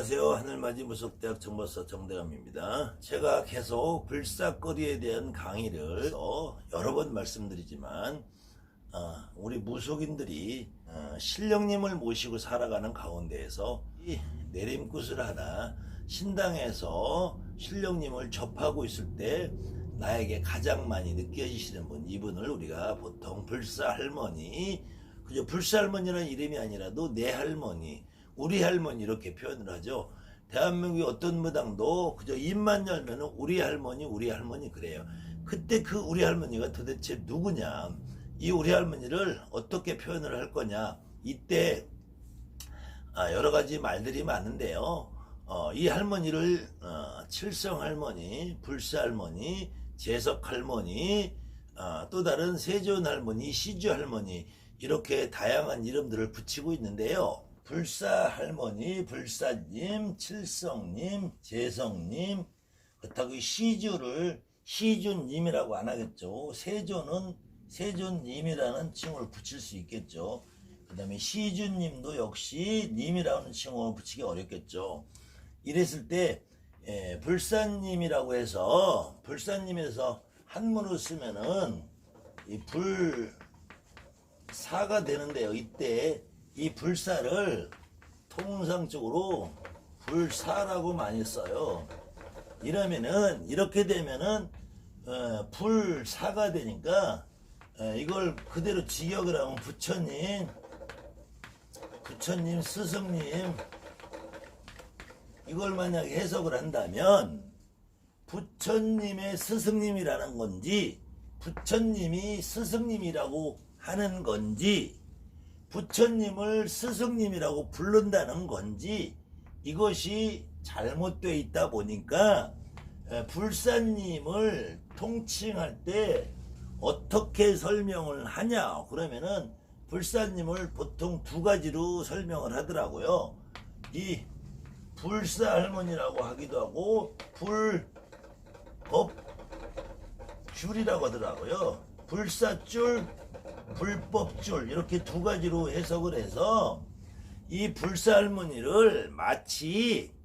안녕하세요. 하늘맞이 무속대학 정보사 정대감입니다. 제가 계속 불사거리에 대한 강의를 여러 번 말씀드리지만 우리 무속인들이 신령님을 모시고 살아가는 가운데에서 이 내림굿을 하나 신당에서 신령님을 접하고 있을 때 나에게 가장 많이 느껴지시는 분, 이분을 우리가 보통 불사할머니, 그저 불사할머니라는 이름이 아니라도 내 할머니, 우리 할머니 이렇게 표현을 하죠. 대한민국의 어떤 무당도 그저 입만 열면은 우리 할머니 그래요. 그때 그 우리 할머니가 도대체 누구냐, 이 우리 할머니를 어떻게 표현을 할 거냐, 이때 여러 가지 말들이 많은데요. 이 할머니를 칠성 할머니, 불사 할머니, 재석 할머니, 또 다른 세존 할머니, 시주 할머니, 이렇게 다양한 이름들을 붙이고 있는데요. 불사 할머니, 불사님, 칠성님, 재성님, 그렇다고 시주를 시주님이라고 안 하겠죠. 세존은 세존님이라는 칭호를 붙일 수 있겠죠. 그 다음에 시주님도 역시 님이라는 칭호를 붙이기 어렵겠죠. 이랬을 때 불사님이라고 해서, 불사님에서 한문으로 쓰면은 이 불사가 되는데요. 이때 이 불사를 통상적으로 불사라고 많이 써요. 이렇게 되면은 불사가 되니까 이걸 그대로 직역을 하면 부처님, 스승님, 이걸 만약에 해석을 한다면 부처님의 스승님이라는 건지, 부처님이 스승님이라고 하는 건지, 부처님을 스승님이라고 부른다는 건지, 이것이 잘못되어 있다 보니까 불사님을 통칭할 때 어떻게 설명을 하냐, 그러면은 불사님을 보통 두 가지로 설명을 하더라고요. 이 불사 할머니라고 하기도 하고 불법줄이라고 하더라고요. 불사줄, 불법줄, 이렇게 두 가지로 해석을 해서 이 불사 할머니를 마치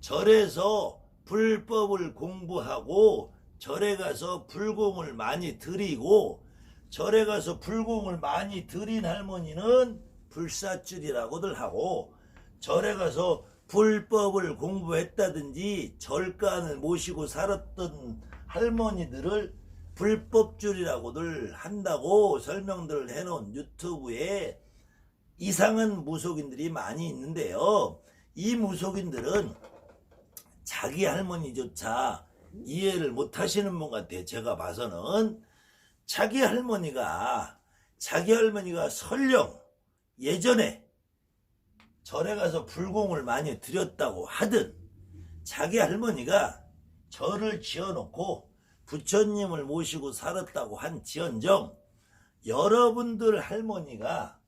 절에서 불법을 공부하고 절에 가서 불공을 많이 드리고, 절에 가서 불공을 많이 드린 할머니는 불사줄이라고들 하고, 절에 가서 불법을 공부했다든지 절간을 모시고 살았던 할머니들을 불법줄이라고들 한다고 설명들을 해놓은 유튜브에 이상한 무속인들이 많이 있는데요. 이 무속인들은 자기 할머니조차 이해를 못 하시는 분 같아요. 제가 봐서는 자기 할머니가 설령 예전에 절에 가서 불공을 많이 드렸다고 하든, 자기 할머니가 절을 지어놓고 부처님을 모시고 살았다고 한 지언정, 여러분들 할머니가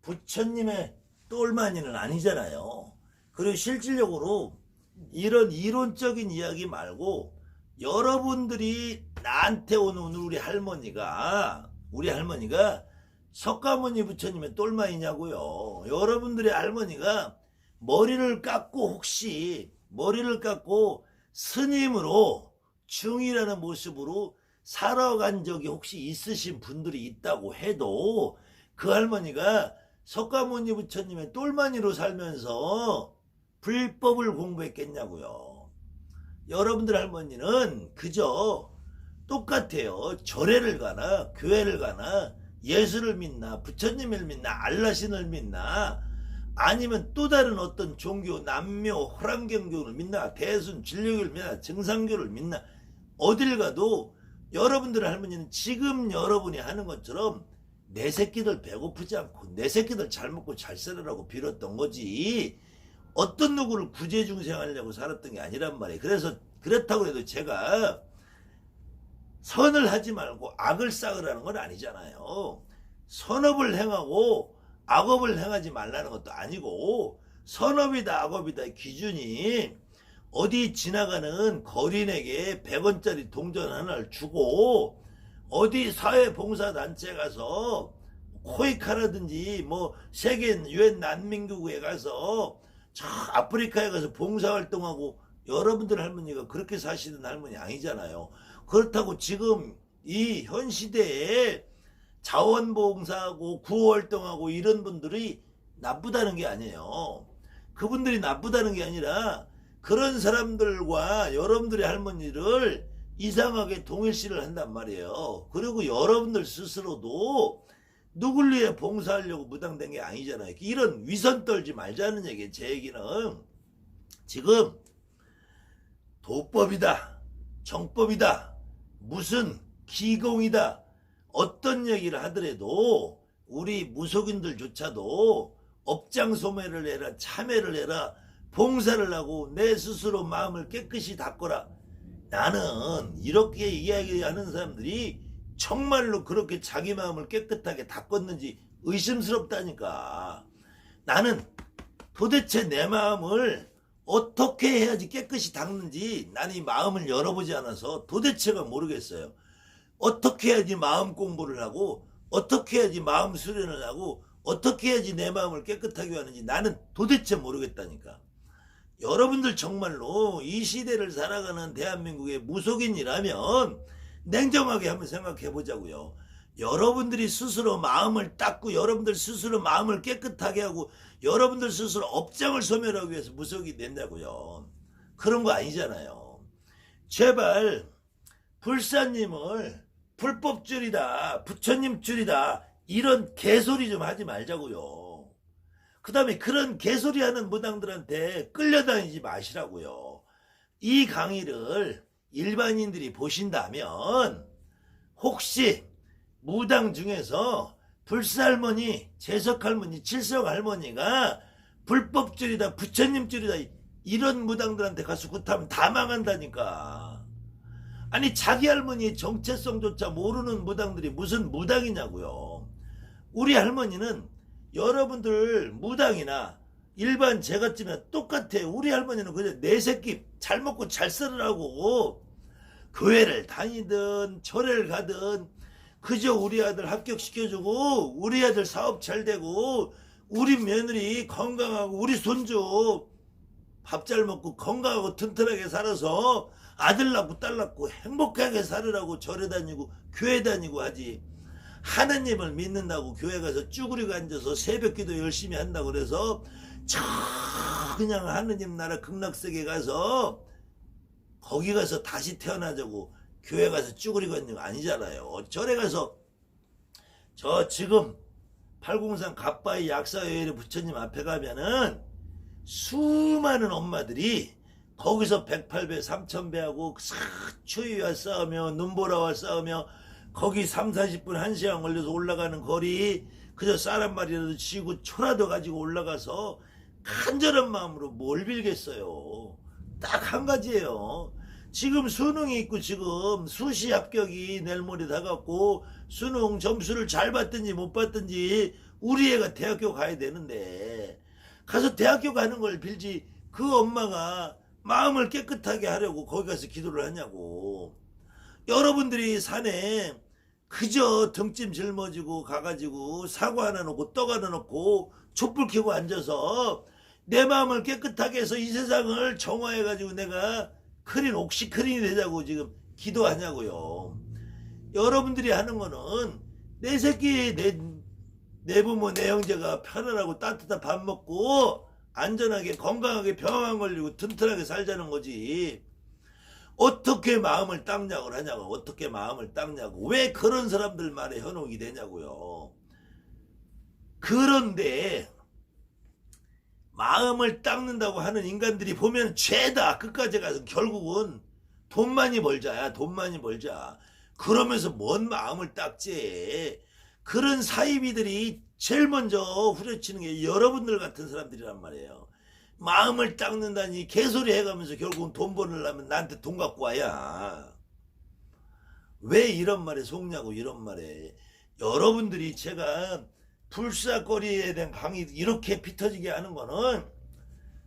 부처님의 똘마니는 아니잖아요. 그리고 실질적으로 이런 이론적인 이야기 말고 여러분들이 나한테 오는 우리 할머니가 석가모니 부처님의 똘마니냐고요. 여러분들의 할머니가 머리를 깎고 스님으로 중이라는 모습으로 살아간 적이 혹시 있으신 분들이 있다고 해도 그 할머니가 석가모니 부처님의 똘마니로 살면서 불법을 공부했겠냐고요. 여러분들 할머니는 그저 똑같아요. 절에를 가나 교회를 가나 예수를 믿나 부처님을 믿나 알라신을 믿나 아니면 또 다른 어떤 종교, 남묘, 호랑경교를 믿나 대순, 진료교를 믿나 증상교를 믿나, 어딜 가도 여러분들 할머니는 지금 여러분이 하는 것처럼 내 새끼들 배고프지 않고 내 새끼들 잘 먹고 잘 살으라고 빌었던 거지, 어떤 누구를 구제중생하려고 살았던 게 아니란 말이에요. 그래서 그렇다고 해도 제가 선을 하지 말고 악을 쌓으라는 건 아니잖아요. 선업을 행하고 악업을 행하지 말라는 것도 아니고, 선업이다 악업이다 기준이 어디 지나가는 거린에게 100원짜리 동전 하나를 주고, 어디 사회봉사단체 가서 코이카라든지 뭐 세계 유엔 난민기구에 가서 저 아프리카에 가서 봉사활동하고 여러분들 할머니가 그렇게 사시는 할머니 아니잖아요. 그렇다고 지금 이 현 시대에 자원봉사하고 구호활동하고 이런 분들이 나쁘다는 게 아니에요. 그분들이 나쁘다는 게 아니라 그런 사람들과 여러분들의 할머니를 이상하게 동일시를 한단 말이에요. 그리고 여러분들 스스로도 누굴 위해 봉사하려고 무당된 게 아니잖아요. 이런 위선 떨지 말자는 얘기예요. 제 얘기는 지금 도법이다, 정법이다, 무슨 기공이다, 어떤 얘기를 하더라도 우리 무속인들조차도 업장소매를 해라, 참회를 해라, 봉사를 하고 내 스스로 마음을 깨끗이 닦거라. 나는 이렇게 이야기하는 사람들이 정말로 그렇게 자기 마음을 깨끗하게 닦았는지 의심스럽다니까. 나는 도대체 내 마음을 어떻게 해야지 깨끗이 닦는지 나는 이 마음을 열어보지 않아서 도대체가 모르겠어요. 어떻게 해야지 마음 공부를 하고 어떻게 해야지 마음 수련을 하고 어떻게 해야지 내 마음을 깨끗하게 하는지 나는 도대체 모르겠다니까. 여러분들 정말로 이 시대를 살아가는 대한민국의 무속인이라면 냉정하게 한번 생각해 보자고요. 여러분들이 스스로 마음을 닦고 여러분들 스스로 마음을 깨끗하게 하고 여러분들 스스로 업장을 소멸하기 위해서 무속이 된다고요. 그런 거 아니잖아요. 제발 불사님을 불법줄이다, 부처님 줄이다 이런 개소리 좀 하지 말자고요. 그 다음에 그런 개소리 하는 무당들한테 끌려다니지 마시라고요. 이 강의를 일반인들이 보신다면 혹시 무당 중에서 불사할머니, 재석할머니, 칠석할머니가 불법줄이다, 부처님줄이다 이런 무당들한테 가서 굿하면 다 망한다니까. 아니 자기 할머니의 정체성조차 모르는 무당들이 무슨 무당이냐고요. 우리 할머니는 여러분들 무당이나 일반 제갓집이나 똑같아요. 우리 할머니는 그냥 내 새끼 잘 먹고 잘 살으라고 교회를 다니든 절을 가든 그저 우리 아들 합격시켜주고 우리 아들 사업 잘 되고 우리 며느리 건강하고 우리 손주 밥 잘 먹고 건강하고 튼튼하게 살아서 아들 낳고 딸 낳고 행복하게 살으라고 절에 다니고 교회 다니고 하지. 하느님을 믿는다고 교회 가서 쭈그리고 앉아서 새벽기도 열심히 한다고 그래서 그냥 하느님 나라 극락세계 가서 거기 가서 다시 태어나자고 교회 가서 쭈그리고 앉는 거 아니잖아요. 절에 가서 저 지금 803 갓바위 약사회의 부처님 앞에 가면은 수많은 엄마들이 거기서 108배 3000배하고 추위와 싸우며 눈보라와 싸우며 거기 3, 40분 1시간 걸려서 올라가는 거리 그저 쌀 한 마리라도 쥐고 초라도 가지고 올라가서 간절한 마음으로 뭘 빌겠어요. 딱 한 가지예요. 지금 수능이 있고 지금 수시 합격이 내일 모레 다가왔고 수능 점수를 잘 받든지 못 받든지 우리 애가 대학교 가야 되는데 가서 대학교 가는 걸 빌지 그 엄마가 마음을 깨끗하게 하려고 거기 가서 기도를 하냐고. 여러분들이 산에 그저 등짐 짊어지고 가가지고 사과 하나 놓고 떡 하나 놓고 촛불 켜고 앉아서 내 마음을 깨끗하게 해서 이 세상을 정화해가지고 내가 옥시크린이 되자고 지금 기도하냐고요. 여러분들이 하는 거는 내 새끼 내 부모 내 형제가 편안하고 따뜻한 밥 먹고 안전하게 건강하게 병 안 걸리고 튼튼하게 살자는 거지. 어떻게 마음을 닦냐고 하냐고. 어떻게 마음을 닦냐고. 왜 그런 사람들 말에 현혹이 되냐고요. 그런데 마음을 닦는다고 하는 인간들이 보면 죄다. 끝까지 가서 결국은 돈 많이 벌자야. 돈 많이 벌자. 그러면서 뭔 마음을 닦지. 그런 사이비들이 제일 먼저 후려치는 게 여러분들 같은 사람들이란 말이에요. 마음을 닦는다니 개소리 해가면서 결국은 돈 벌려면 나한테 돈 갖고 와야. 왜 이런 말에 속냐고. 이런 말에 여러분들이 제가 불사거리에 대한 강의 이렇게 피터지게 하는 거는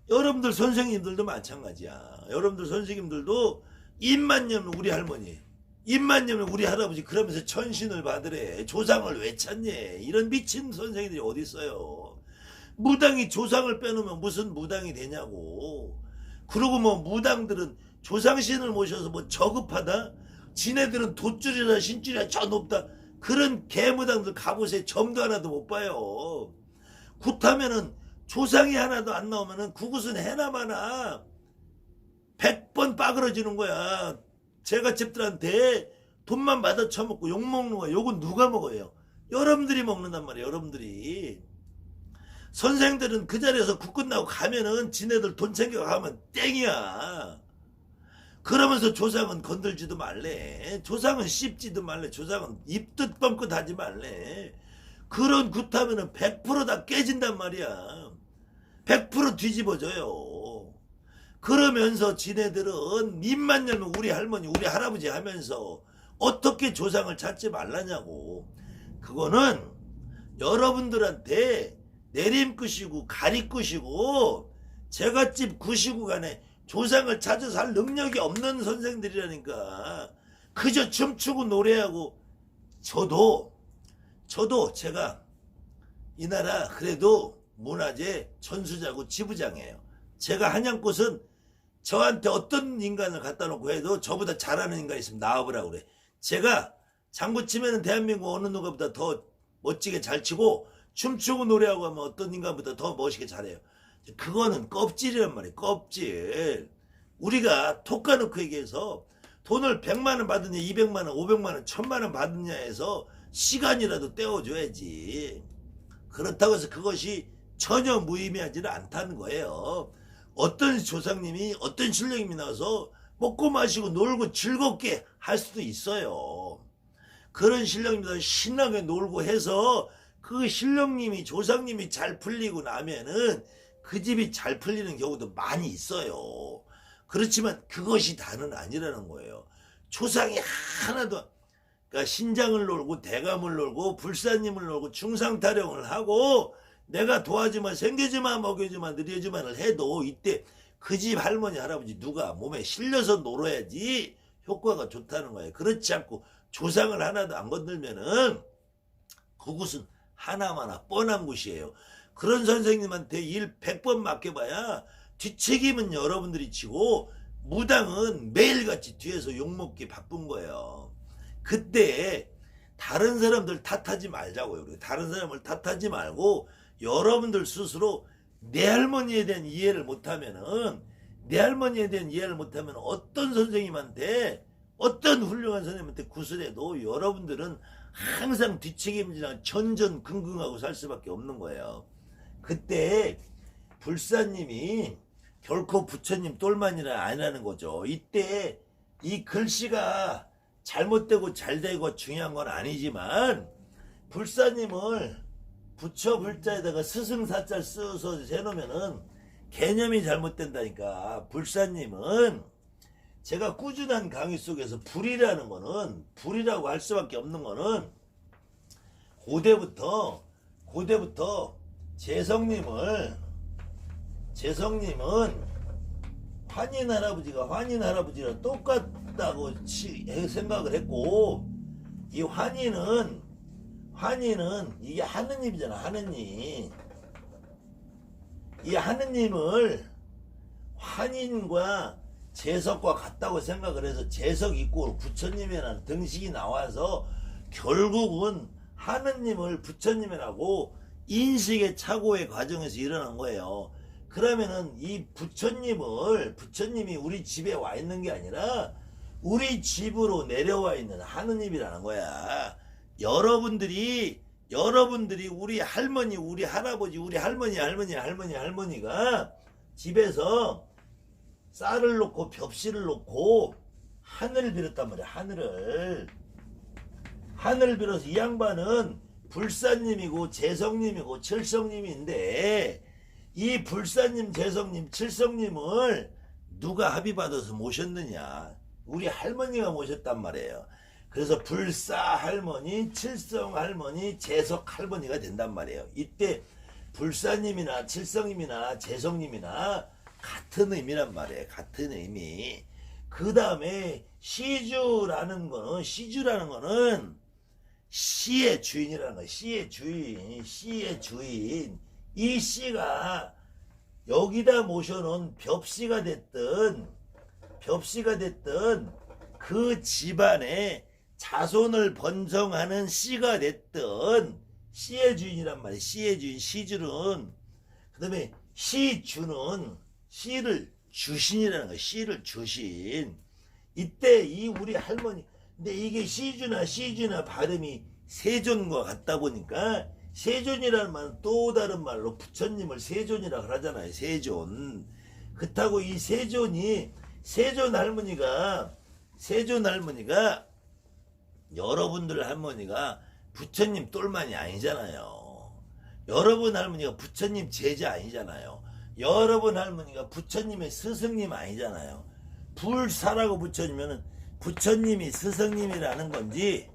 여러분들 선생님들도 마찬가지야. 여러분들 선생님들도 입만 열면 우리 할머니, 입만 열면 우리 할아버지 그러면서 천신을 받으래. 조상을 왜 찾니. 이런 미친 선생님들이 어디 있어요. 무당이 조상을 빼놓으면 무슨 무당이 되냐고. 그리고 뭐 무당들은 조상신을 모셔서 뭐 저급하다? 지네들은 돛줄이나 신줄이나 저 높다. 그런 개무당들 가보세요. 점도 하나도 못 봐요. 굿하면은 조상이 하나도 안 나오면은 그곳은 해나마나 100번 빠그러지는 거야. 제가 집들한테 돈만 받아 처먹고 욕 먹는 거야. 욕은 누가 먹어요? 여러분들이 먹는단 말이에요. 여러분들이. 선생들은 그 자리에서 국 끝나고 가면은 지네들 돈 챙겨 가면 땡이야. 그러면서 조상은 건들지도 말래. 조상은 씹지도 말래. 조상은 입듯 뻥끗 하지 말래. 그런 굿하면은 100%다 깨진단 말이야. 100% 뒤집어져요. 그러면서 지네들은 입만 열면 우리 할머니 우리 할아버지 하면서 어떻게 조상을 찾지 말라냐고. 그거는 여러분들한테 내림굿이고 가리굿이고 제갓집 구시고 간에 조상을 찾아서 할 능력이 없는 선생들이라니까. 그저 춤추고 노래하고. 저도 제가 이 나라 그래도 문화재 전수자고 지부장이에요. 제가 한양꽃은 저한테 어떤 인간을 갖다 놓고 해도 저보다 잘하는 인간이 있으면 나와보라고 그래. 제가 장구 치면은 대한민국 어느 누가보다 더 멋지게 잘 치고 춤추고 노래하고 하면 어떤 인간보다 더 멋있게 잘해요. 그거는 껍질이란 말이에요. 껍질. 우리가 톡 까놓고 얘기해서 돈을 100만원 받느냐 200만원 500만원 1000만원 받느냐 해서 시간이라도 떼어줘야지. 그렇다고 해서 그것이 전혀 무의미하지는 않다는 거예요. 어떤 조상님이 어떤 신령님이 나와서 먹고 마시고 놀고 즐겁게 할 수도 있어요. 그런 신령님들 신나게 놀고 해서 그 신령님이 조상님이 잘 풀리고 나면은 그 집이 잘 풀리는 경우도 많이 있어요. 그렇지만 그것이 다는 아니라는 거예요. 조상이 하나도, 그러니까 신장을 놀고 대감을 놀고 불사님을 놀고 중상타령을 하고 내가 도와주마 생겨주마 먹여주마 느려주마를 해도 이때 그 집 할머니 할아버지 누가 몸에 실려서 놀아야지 효과가 좋다는 거예요. 그렇지 않고 조상을 하나도 안 건들면은 그곳은 하나마나 뻔한 곳이에요. 그런 선생님한테 일 100번 맡겨봐야 뒷책임은 여러분들이 지고 무당은 매일같이 뒤에서 욕먹기 바쁜 거예요. 그때 다른 사람들 탓하지 말자고요. 다른 사람을 탓하지 말고 여러분들 스스로 내 할머니에 대한 이해를 못하면은 어떤 선생님한테 어떤 훌륭한 선생님한테 구슬해도 여러분들은 항상 뒷책임지나 전전긍긍하고 살 수밖에 없는 거예요. 그때 불사님이 결코 부처님 똘만이라 아니라는 거죠. 이때 이 글씨가 잘못되고 잘되고 중요한 건 아니지만 불사님을 부처 불자에다가 스승사자 써서 해놓으면은 개념이 잘못된다니까. 불사님은 제가 꾸준한 강의 속에서 불이라는 거는 불이라고 할 수밖에 없는 거는 고대부터 재성님은 환인 할아버지랑 똑같다고 생각을 했고 이 환인은 이게 하느님이잖아. 하느님. 이 하느님을 환인과 재석과 같다고 생각을 해서 재석 있고 부처님이라는 등식이 나와서 결국은 하느님을 부처님이라고 인식의 착오의 과정에서 일어난 거예요. 그러면은 이 부처님이 우리 집에 와 있는 게 아니라 우리 집으로 내려와 있는 하느님이라는 거야. 여러분들이 우리 할머니, 우리 할아버지, 우리 할머니가 집에서 쌀을 놓고 벽실을 놓고 하늘을 빌었단 말이야. 하늘을 빌어서 이 양반은 불사님이고 재성님이고 칠성님인데 이 불사님, 재성님, 칠성님을 누가 합의받아서 모셨느냐? 우리 할머니가 모셨단 말이에요. 그래서 불사 할머니, 칠성 할머니, 재석 할머니가 된단 말이에요. 이때 불사님이나 칠성님이나 재성님이나 같은 의미란 말이에요. 같은 의미. 그 다음에 시주라는 거는 시의 주인이라는 거예요. 시의 주인. 이 씨가 여기다 모셔놓은 벽씨가 됐든 그 집안에 자손을 번성하는 씨가 됐든 씨의 주인이란 말이에요. 씨의 주인, 씨주는. 그 다음에 씨주는 씨를 주신이라는 거예요. 씨를 주신. 이때 이 우리 할머니, 근데 이게 씨주나 발음이 세존과 같다 보니까 세존이라는 말은 또 다른 말로 부처님을 세존이라 그러잖아요. 세존. 그렇다고 이 세존 할머니가 여러분들 할머니가 부처님 똘만이 아니잖아요. 여러분 할머니가 부처님 제자 아니잖아요. 여러분 할머니가 부처님의 스승님 아니잖아요. 불사라고 붙여주면은 부처님이 스승님이라는 건지,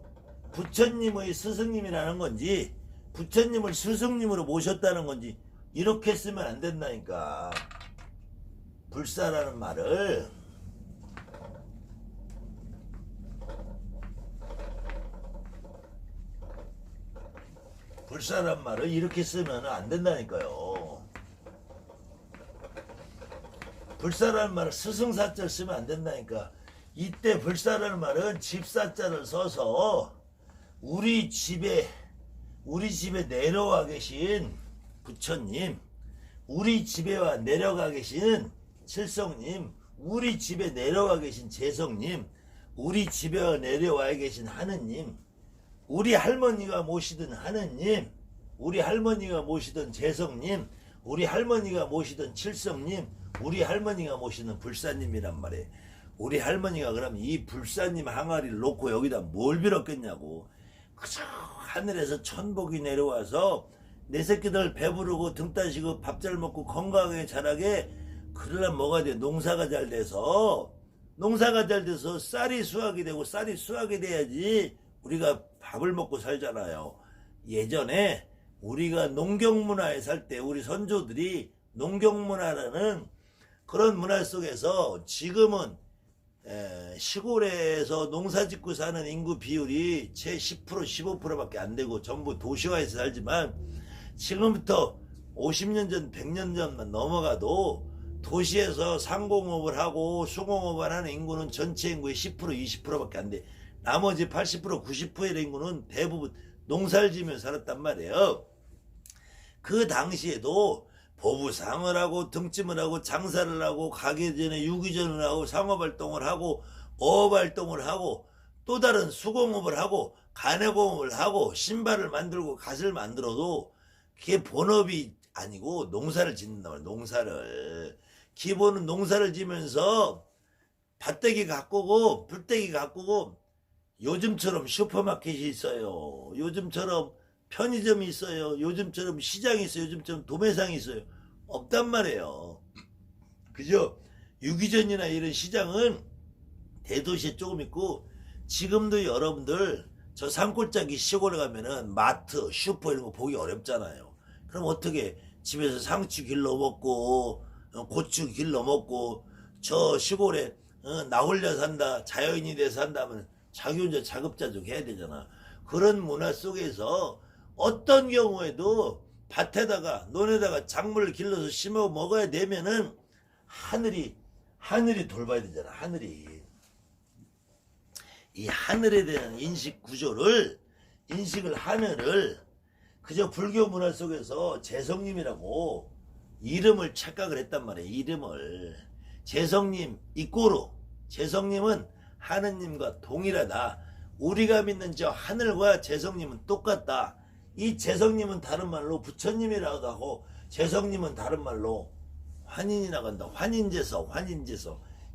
부처님의 스승님이라는 건지, 부처님을 스승님으로 모셨다는 건지, 이렇게 쓰면 안 된다니까. 불사라는 말을. 불사란 말을 이렇게 쓰면 안 된다니까요. 불사라는 말을 스승사자를 쓰면 안 된다니까. 이때 불사라는 말은 집사자를 써서 우리 집에 내려와 계신 부처님, 우리 집에 내려가 계신 칠성님, 우리 집에 내려와 계신 재성님, 우리 집에 내려와 계신 하느님, 우리 할머니가 모시던 하느님, 우리 할머니가 모시던 재성님, 우리 할머니가 모시던 칠성님, 우리 할머니가 모시는 불사님이란 말이에요. 우리 할머니가 그럼 이 불사님 항아리를 놓고 여기다 뭘 빌었겠냐고. 그저 하늘에서 천복이 내려와서 내 새끼들 배부르고 등 따시고 밥 잘 먹고 건강하게 자라게. 그러려면 뭐가 돼? 농사가 잘 돼서 쌀이 수확이 되고, 쌀이 수확이 돼야지 우리가 밥을 먹고 살잖아요. 예전에 우리가 농경문화에 살 때 우리 선조들이 농경문화라는 그런 문화 속에서, 지금은 시골에서 농사짓고 사는 인구 비율이 채 10% 15%밖에 안 되고 전부 도시화해서 살지만, 지금부터 50년 전 100년 전만 넘어가도 도시에서 상공업을 하고 수공업을 하는 인구는 전체 인구의 10% 20%밖에 안 돼. 나머지 80% 90%의 인구는 대부분 농사를 지며 살았단 말이에요. 그 당시에도 보부상을 하고 등짐을 하고 장사를 하고 가게전에 유기전을 하고 상업활동을 하고 어업활동을 하고 또 다른 수공업을 하고 간해공업을 하고 신발을 만들고 갓을 만들어도 그게 본업이 아니고 농사를 짓는단 말이에요. 농사를. 기본은 농사를 지면서 밭대기 가꾸고 불대기 가꾸고, 요즘처럼 슈퍼마켓이 있어요. 요즘처럼 편의점이 있어요. 요즘처럼 시장이 있어요. 요즘처럼 도매상이 있어요. 없단 말이에요. 그죠? 유기전이나 이런 시장은 대도시에 조금 있고, 지금도 여러분들 저 산골짜기 시골에 가면은 마트, 슈퍼 이런 거 보기 어렵잖아요. 그럼 어떻게 집에서 상추 길러 먹고 고추 길러 먹고, 저 시골에 나 혼자 산다, 자연인이 돼서 산다면 자기 혼자 자급자족 해야 되잖아. 그런 문화 속에서 어떤 경우에도 밭에다가 논에다가 작물을 길러서 심어 먹어야 되면은 하늘이 돌봐야 되잖아. 하늘이. 이 하늘에 대한 하늘을 그저 불교 문화 속에서 재성님이라고 이름을 착각을 했단 말이에요. 이름을. 재성님 이꼬로, 재성님은 하느님과 동일하다. 우리가 믿는 저 하늘과 재성님은 똑같다. 이 재성님은 다른 말로 부처님이라고 하고, 재성님은 다른 말로 환인이라고 한다. 환인제서.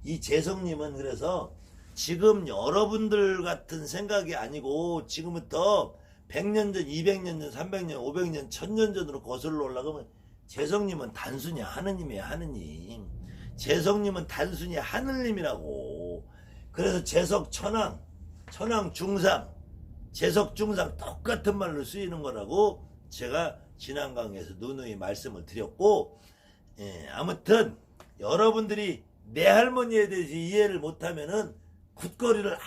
이 재성님은 그래서 지금 여러분들 같은 생각이 아니고, 지금부터 100년 전, 200년 전, 300년, 500년, 1000년 전으로 거슬러 올라가면 재성님은 단순히 하느님이에요. 하느님. 재성님은 단순히 하느님이라고. 그래서 재석 천왕 중상, 재석 중상 똑같은 말로 쓰이는 거라고 제가 지난 강의에서 누누이 말씀을 드렸고, 아무튼 여러분들이 내 할머니에 대해서 이해를 못하면은 굿거리를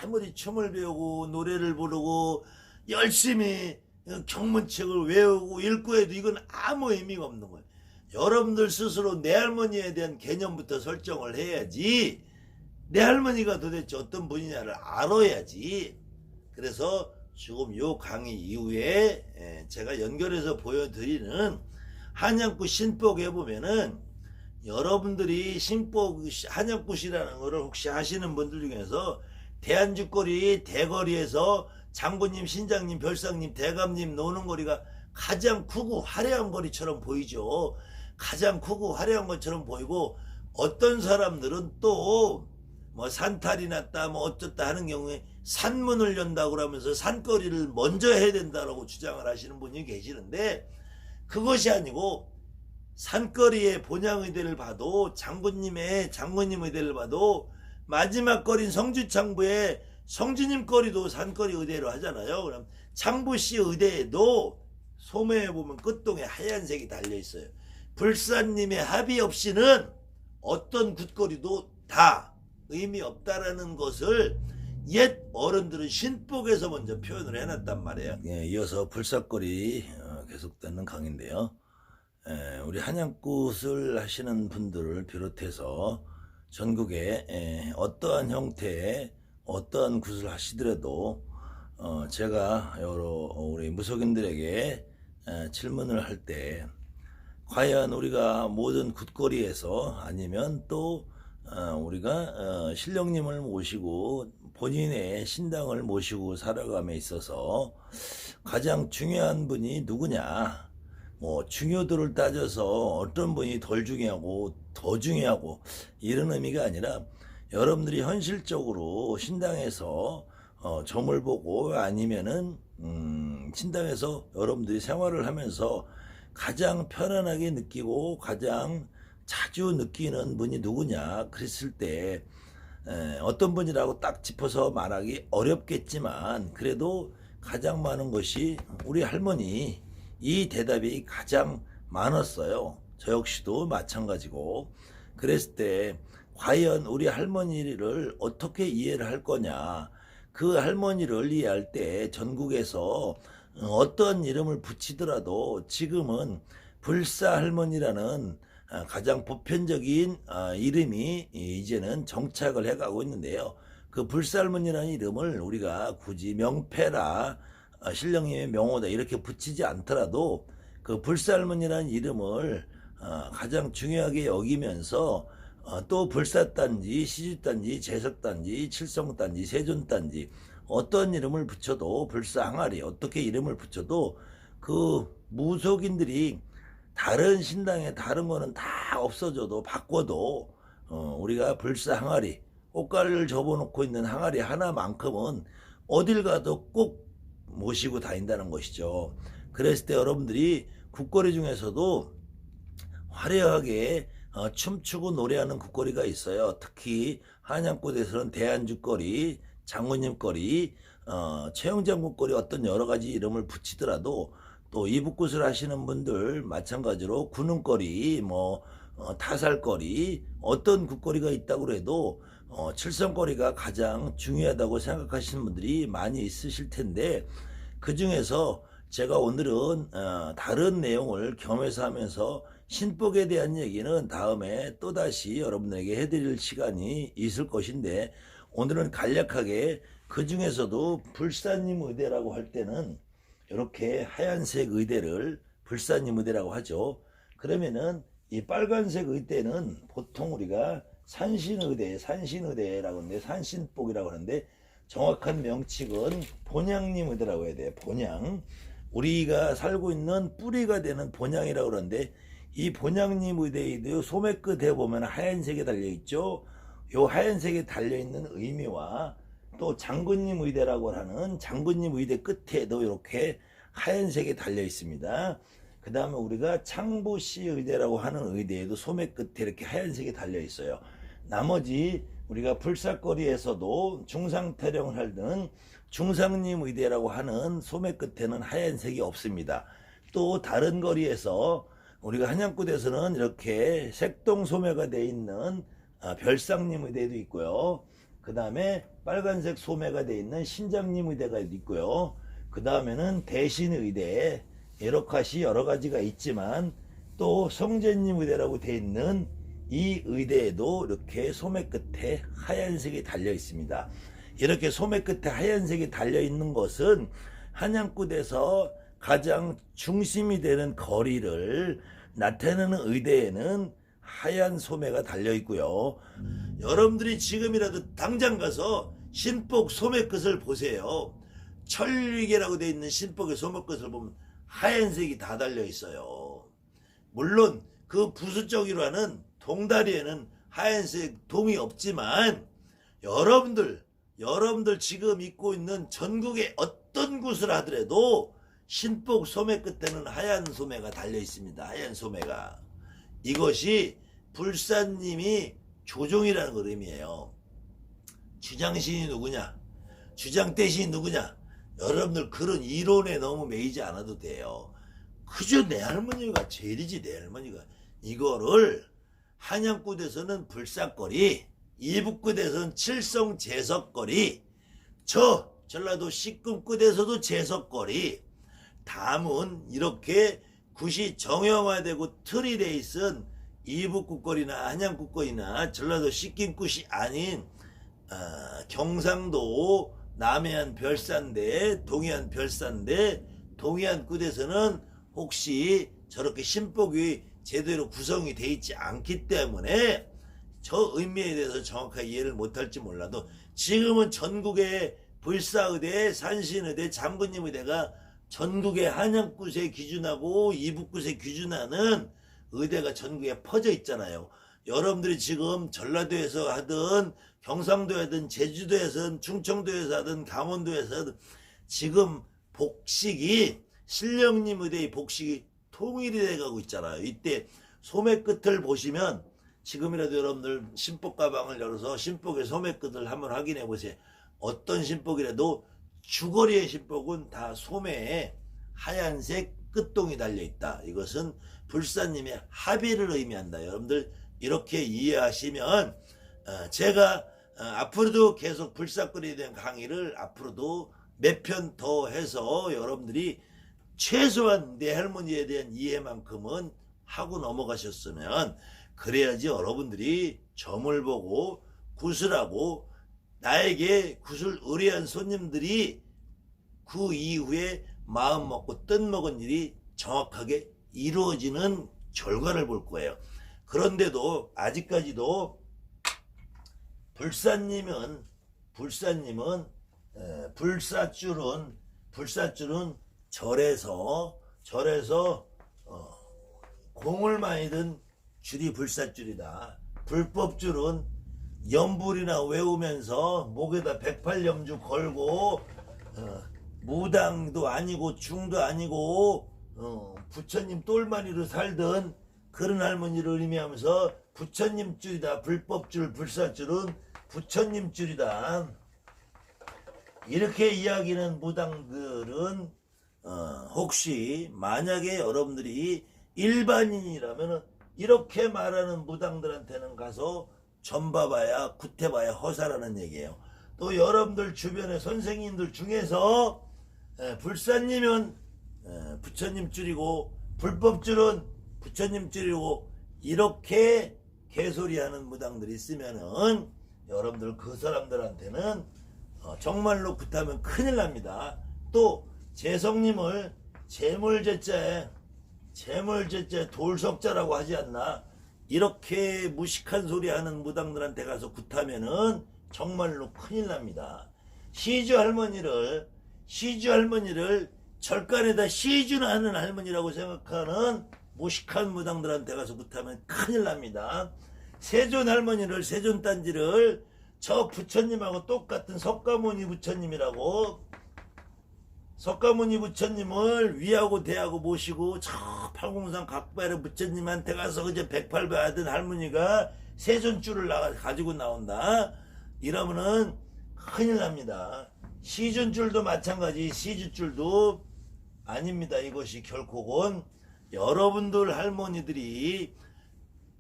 아무리 춤을 배우고 노래를 부르고 열심히 경문책을 외우고 읽고 해도 이건 아무 의미가 없는 거예요. 여러분들 스스로 내 할머니에 대한 개념부터 설정을 해야지 내 할머니가 도대체 어떤 분이냐를 알아야지. 그래서 지금 요 강의 이후에 제가 연결해서 보여드리는 한양구 신복에 보면은 여러분들이 신복 한양굿이라는 거를 혹시 하시는 분들 중에서 대한죽거리 대거리에서 장군님, 신장님, 별상님, 대감님 노는 거리가 가장 크고 화려한 거리처럼 보이죠. 가장 크고 화려한 것처럼 보이고 어떤 사람들은 또 뭐 산탈이 났다 뭐 어쩌다 하는 경우에 산문을 연다고 그러면서 산거리를 먼저 해야 된다라고 주장을 하시는 분이 계시는데 그것이 아니고 산거리의 본향의대를 봐도 장군님의 장군님 의대를 봐도 마지막 거리인 성주창부의 성주님 거리도 산거리 의대로 하잖아요. 그럼 창부시 의대에도 소매에 보면 끝동에 하얀색이 달려있어요. 불사님의 합의 없이는 어떤 굿거리도 다 의미 없다라는 것을 옛 어른들은 신복에서 먼저 표현을 해놨단 말이에요. 이어서 불사거리 계속되는 강의인데요. 우리 한양굿을 하시는 분들을 비롯해서 전국에 어떠한 형태의 어떠한 굿을 하시더라도 제가 여러 우리 무속인들에게 질문을 할 때 과연 우리가 모든 굿거리에서 아니면 또 우리가 신령님을 모시고 본인의 신당을 모시고 살아감에 있어서 가장 중요한 분이 누구냐, 뭐 중요도를 따져서 어떤 분이 덜 중요하고 더 중요하고 이런 의미가 아니라 여러분들이 현실적으로 신당에서 점을 보고 아니면은 신당에서 여러분들이 생활을 하면서 가장 편안하게 느끼고 가장 자주 느끼는 분이 누구냐 그랬을 때 어떤 분이라고 딱 짚어서 말하기 어렵겠지만 그래도 가장 많은 것이 우리 할머니, 이 대답이 가장 많았어요. 저 역시도 마찬가지고. 그랬을 때 과연 우리 할머니를 어떻게 이해를 할 거냐, 그 할머니를 이해할 때 전국에서 어떤 이름을 붙이더라도 지금은 불사 할머니라는 가장 보편적인 이름이 이제는 정착을 해가고 있는데요. 그 불사 할머니라는 이름을 우리가 굳이 명패라 신령님의 명호다 이렇게 붙이지 않더라도 그 불사 할머니라는 이름을 가장 중요하게 여기면서 또 불사단지, 시주단지, 제석단지, 칠성단지, 세존단지 어떤 이름을 붙여도 불사항아리 어떻게 이름을 붙여도 그 무속인들이 다른 신당에 다른 거는 다 없어져도 바꿔도 우리가 불사항아리 꽃가루를 접어놓고 있는 항아리 하나만큼은 어딜 가도 꼭 모시고 다닌다는 것이죠. 그랬을 때 여러분들이 굿거리 중에서도 화려하게 춤추고 노래하는 굿거리가 있어요. 특히 한양굿에서는 대한죽거리, 장군님거리, 최영장굿거리 어떤 여러가지 이름을 붙이더라도 또 이북굿을 하시는 분들 마찬가지로 구능거리, 타살거리 어떤 굿거리가 있다고 해도 칠성거리가 가장 중요하다고 생각하시는 분들이 많이 있으실 텐데 그 중에서 제가 오늘은 다른 내용을 겸해서 하면서 신복에 대한 얘기는 다음에 또다시 여러분에게 해드릴 시간이 있을 것인데 오늘은 간략하게 그 중에서도 불사님 의대라고 할 때는 이렇게 하얀색 의대를 불사님 의대라고 하죠. 그러면은 이 빨간색 의대는 보통 우리가 산신의대라고 하는데 산신복이라고 하는데 정확한 명칭은 본향님 의대라고 해야 돼요. 본향. 우리가 살고 있는 뿌리가 되는 본향이라고 그러는데 이 본향님 의대에도 소매 끝에 보면 하얀색이 달려있죠. 요 하얀색이 달려있는 의미와 또 장군님 의대라고 하는 장군님 의대 끝에도 이렇게 하얀색이 달려 있습니다. 그 다음에 우리가 창부시 의대라고 하는 의대에도 소매 끝에 이렇게 하얀색이 달려 있어요. 나머지 우리가 불사거리에서도 중상태령을 하는 중상님 의대라고 하는 소매 끝에는 하얀색이 없습니다. 또 다른 거리에서 우리가 한양굿에서는 이렇게 색동 소매가 되어 있는 별상님 의대도 있고요. 그 다음에 빨간색 소매가 되어 있는 신장님 의대가 있고요. 그 다음에는 대신의대, 에러카시 여러 가지가 있지만 또 성제님 의대라고 돼 있는 이 의대에도 이렇게 소매 끝에 하얀색이 달려 있습니다. 이렇게 소매 끝에 하얀색이 달려 있는 것은 한양굿에서 가장 중심이 되는 거리를 나타내는 의대에는 하얀 소매가 달려 있고요. 여러분들이 지금이라도 당장 가서 신복 소매 끝을 보세요. 철위계라고 되어 있는 신복의 소매 끝을 보면 하얀색이 다 달려 있어요. 물론 그 부수적으로 하는 동다리에는 하얀색 동이 없지만 여러분들 지금 입고 있는 전국의 어떤 굿을 하더라도 신복 소매 끝에는 하얀 소매가 달려 있습니다. 하얀 소매가. 이것이 불사님이 조종이라는 걸 의미해요. 주장신이 누구냐? 주장대신이 누구냐? 여러분들 그런 이론에 너무 매이지 않아도 돼요. 그저 내 할머니가 제일이지. 내 할머니가. 이거를 한양굿에서는 불사거리, 이북굿에서는 칠성 제석거리, 저 전라도 식금굿에서도 제석거리, 담은 이렇게 굿이 정형화되고 틀이 돼 있은 이북굿거리나 한양굿거리나 전라도 식김굿이 아닌 경상도 남해안 별산대, 동해안 별산대, 동해안 굿에서는 혹시 저렇게 신복이 제대로 구성이 돼 있지 않기 때문에 저 의미에 대해서 정확하게 이해를 못할지 몰라도 지금은 전국의 불사의대, 산신의대, 장군님의대가 전국의 한양굿에 기준하고 이북굿에 기준하는 의대가 전국에 퍼져 있잖아요. 여러분들이 지금 전라도에서 하든 경상도에 하든 제주도에서 충청도에서 하든 강원도에서 하든 지금 복식이 신령님 의대의 복식이 통일이 돼가고 있잖아요. 이때 소매 끝을 보시면 지금이라도 여러분들 신복 가방을 열어서 신복의 소매 끝을 한번 확인해 보세요. 어떤 신복이라도 주거리의 신복은 다 소매에 하얀색 끝동이 달려 있다. 이것은 불사님의 합의를 의미한다. 여러분들 이렇게 이해하시면 제가 앞으로도 계속 불사거리에 대한 강의를 앞으로도 몇 편 더 해서 여러분들이 최소한 내 할머니에 대한 이해만큼은 하고 넘어가셨으면 그래야지 여러분들이 점을 보고 굿을 하고 나에게 굿을 의뢰한 손님들이 그 이후에 마음 먹고 뜻 먹은 일이 정확하게 이루어지는 결과를 볼 거예요. 그런데도 아직까지도 불사님은 불사줄은 절에서 공을 많이 든 줄이 불사줄이다. 불법줄은 염불이나 외우면서 목에다 108염주 걸고 무당도 아니고 중도 아니고 부처님 똘마니로 살던 그런 할머니를 의미하면서 부처님 줄이다. 불법줄 불사줄은 부처님 줄이다. 이렇게 이야기하는 무당들은 혹시 만약에 여러분들이 일반인이라면 이렇게 말하는 무당들한테는 가서 전봐봐야 굿해봐야 허사라는 얘기예요. 또 여러분들 주변의 선생님들 중에서 불사님은 부처님 줄이고 불법줄은 부처님 줄이고 이렇게 개소리하는 무당들이 있으면은 여러분들 그 사람들한테는 정말로 굿하면 큰일 납니다. 또 재성님을 재물제자에 돌석자라고 하지 않나. 이렇게 무식한 소리 하는 무당들한테 가서 굿하면은 정말로 큰일 납니다. 시주 할머니를 절간에다 시주나 하는 할머니라고 생각하는 무식한 무당들한테 가서 굿하면 큰일 납니다. 세존 할머니를 세존단지를 저 부처님하고 똑같은 석가모니 부처님이라고 석가모니 부처님을 위하고 대하고 모시고 저 팔공산 각발의 부처님한테 가서 그저 108배 하던 할머니가 세존줄을 가지고 나온다. 이러면은 큰일 납니다. 시존줄도 마찬가지. 시주줄도 아닙니다. 이것이 결국은 여러분들 할머니들이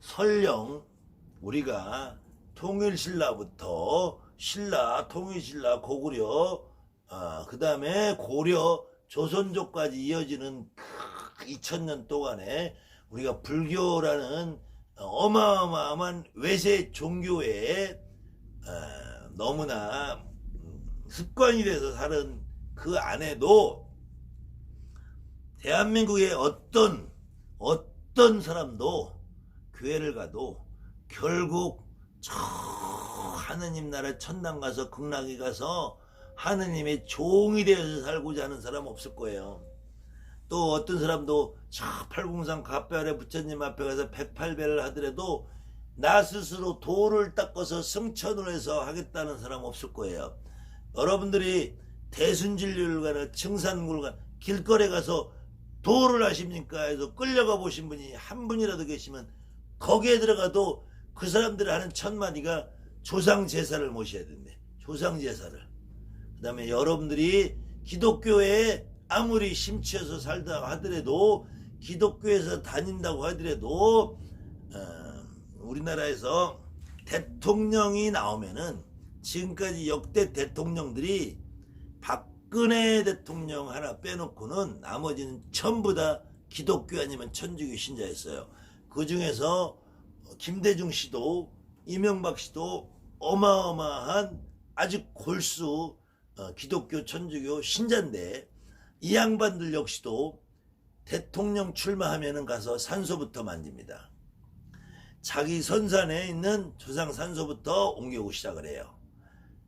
설령 우리가 통일신라부터 신라, 통일신라, 고구려 그 다음에 고려 조선족까지 이어지는 2000년 동안에 우리가 불교라는 어마어마한 외세 종교에 너무나 습관이 돼서 사는 그 안에도 대한민국의 어떤 사람도 교회를 가도 결국 저 하느님 나라 천당 가서 극락에 가서 하느님의 종이 되어서 살고자 하는 사람 없을 거예요. 또 어떤 사람도 저 팔공산 갑별의 부처님 앞에 가서 108배를 하더라도 나 스스로 도를 닦아서 승천을 해서 하겠다는 사람 없을 거예요. 여러분들이 대순진리를 가나 청산굴 가나 길거리에 가서 도를 하십니까 해서 끌려가 보신 분이 한 분이라도 계시면 거기에 들어가도 그 사람들이 하는 첫 마디가 조상 제사를 모셔야 된대. 조상 제사를. 그 다음에 여러분들이 기독교에 아무리 심취해서 살다 하더라도 기독교에서 다닌다고 하더라도 우리나라에서 대통령이 나오면은 지금까지 역대 대통령들이 박근혜 대통령 하나 빼놓고는 나머지는 전부 다 기독교 아니면 천주교 신자였어요. 그 중에서 김대중 씨도 이명박 씨도 어마어마한 아주 골수 기독교 천주교 신자인데 이 양반들 역시도 대통령 출마하면은 가서 산소부터 만집니다. 자기 선산에 있는 조상 산소부터 옮겨오고 시작을 해요.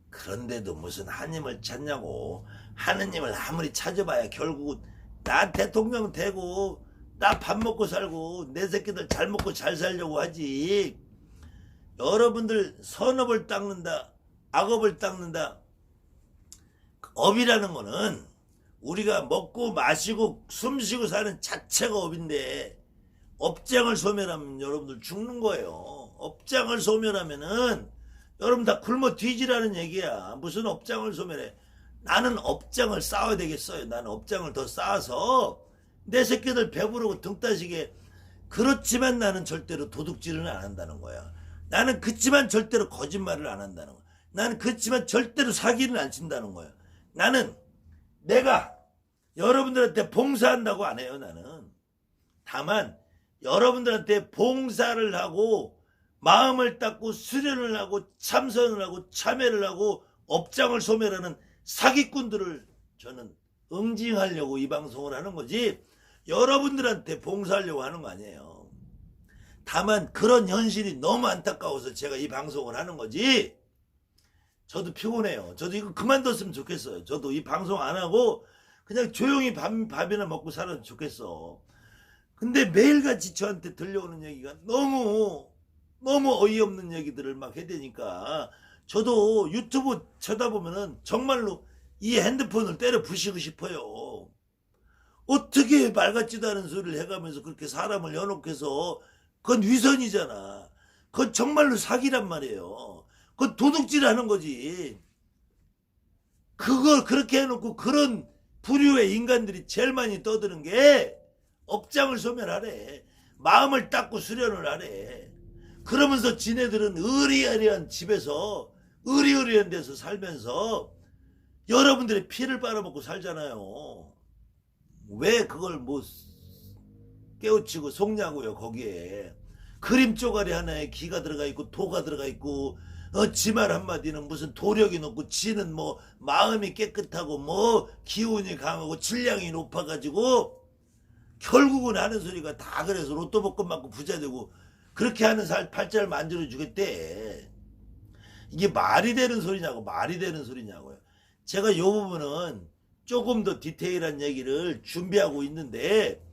그런데도 무슨 하느님을 찾냐고. 하느님을 아무리 찾아봐야 결국은 나 대통령 되고 나 밥 먹고 살고 내 새끼들 잘 먹고 잘 살려고 하지. 여러분들 선업을 닦는다, 악업을 닦는다. 업이라는 거는 우리가 먹고 마시고 숨쉬고 사는 자체가 업인데 업장을 소멸하면 여러분들 죽는 거예요. 업장을 소멸하면은 여러분 다 굶어 뒤지라는 얘기야. 무슨 업장을 소멸해. 나는 업장을 쌓아야 되겠어요. 나는 업장을 더 쌓아서 내 새끼들 배부르고 등 따시게. 그렇지만 나는 절대로 도둑질은 안 한다는 거야. 나는 그렇지만 절대로 거짓말을 안 한다는 거야. 나는 그렇지만 절대로 사기를 안 친다는 거야. 나는 내가 여러분들한테 봉사한다고 안 해요. 나는 다만 여러분들한테 봉사를 하고 마음을 닦고 수련을 하고 참선을 하고 참회를 하고 업장을 소멸하는 사기꾼들을 저는 응징하려고 이 방송을 하는 거지 여러분들한테 봉사하려고 하는 거 아니에요. 다만 그런 현실이 너무 안타까워서 제가 이 방송을 하는 거지. 저도 피곤해요. 저도 이거 그만뒀으면 좋겠어요. 저도 이 방송 안 하고 그냥 조용히 밥이나 먹고 살아도 좋겠어. 근데 매일같이 저한테 들려오는 얘기가 너무 어이없는 얘기들을 막 해대니까 저도 유튜브 쳐다보면은 정말로 이 핸드폰을 때려 부시고 싶어요. 어떻게 말 같지도 않은 소리를 해가면서 그렇게 사람을 연옥해서 그건 위선이잖아. 그건 정말로 사기란 말이에요. 그건 도둑질 하는 거지. 그걸 그렇게 해놓고 그런 부류의 인간들이 제일 많이 떠드는 게 업장을 소멸하래. 마음을 닦고 수련을 하래. 그러면서 지네들은 의리의리한 집에서 의리의리한 데서 살면서 여러분들의 피를 빨아먹고 살잖아요. 왜 그걸 뭐 깨우치고 속냐고요. 거기에 그림 쪼가리 하나에 기가 들어가 있고 도가 들어가 있고 지 말 한마디는 무슨 도력이 높고 지는 뭐 마음이 깨끗하고 뭐 기운이 강하고 질량이 높아가지고 결국은 하는 소리가 다 그래서 로또 복권 맞고 부자 되고 그렇게 하는 팔자를 만들어 주겠대. 이게 말이 되는 소리냐고. 말이 되는 소리냐고요. 제가 이 부분은 조금 더 디테일한 얘기를 준비하고 있는데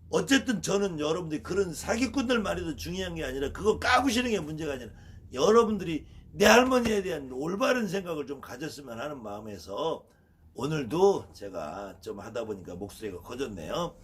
어쨌든 저는 여러분들이 그런 사기꾼들 말이 더 중요한 게 아니라 그거 까부시는 게 문제가 아니라 여러분들이 내 할머니에 대한 올바른 생각을 좀 가졌으면 하는 마음에서 오늘도 제가 좀 하다 보니까 목소리가 커졌네요.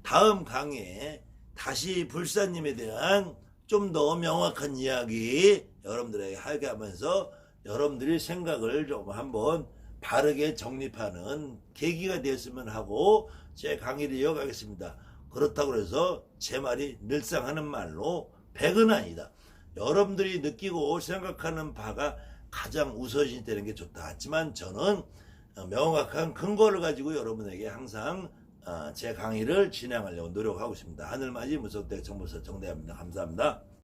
다음 강의에 다시 불사님에 대한 좀 더 명확한 이야기 여러분들에게 하게 하면서 여러분들이 생각을 좀 한번 바르게 정립하는 계기가 되었으면 하고 제 강의를 이어가겠습니다. 그렇다고 해서 제 말이 늘상 하는 말로 100은 아니다. 여러분들이 느끼고 생각하는 바가 가장 우선시 되는 게 좋다. 하지만 저는 명확한 근거를 가지고 여러분에게 항상 제 강의를 진행하려고 노력하고 있습니다. 하늘맞이 무속대학 정보사 정대합니다. 감사합니다.